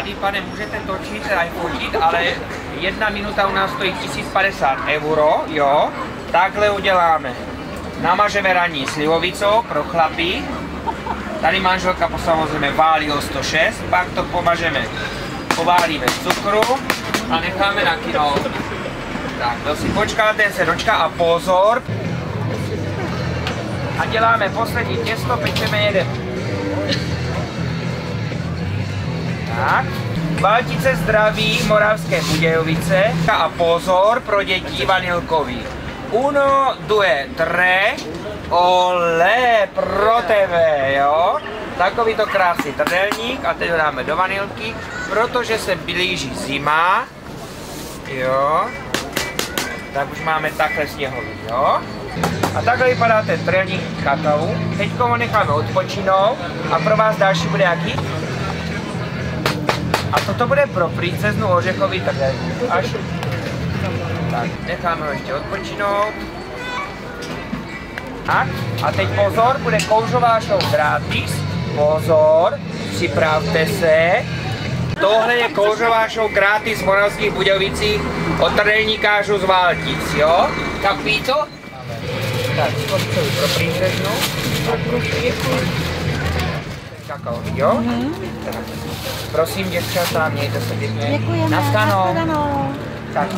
Mladý pane, můžete točit a fotit, ale 1 minuta u nás stojí 1050 euro, jo. Takhle uděláme. Namažeme raní slivovicou pro chlapy. Tady manželka samozřejmě válí o 106, pak to poválíme v cukru a necháme nakynout. Tak, kdo si počká, ten se dočká a pozor. A děláme poslední těsto, pečeme jeden. Tak. Valtice zdraví, Moravské Budějovice a pozor pro děti vanilkový. 1, 2, 3, olé pro tebe, jo? Takový to krásný trdelník a teď ho dáme do vanilky, protože se blíží zima, jo? Tak už máme takhle sněhový, jo? A takhle vypadá ten trdelník kakao. Teď ho necháme odpočinout a pro vás další bude jaký? A toto bude pro princeznu ořechový trdelník. Tak, necháme ho ještě odpočinout. A teď pozor, bude kouřová show gratis. Pozor, připravte se. Tohle je kouřová show gratis v Moravských Budějovicích od trdelníkářů z Valtic, jo? Kapí to? Tak, skořicový pro princeznu. Tak, kakao, jo? Tak. Prosím, děvčata, mějte se pěkně. Děkujeme. Nashledanou. Nashledanou. Tak,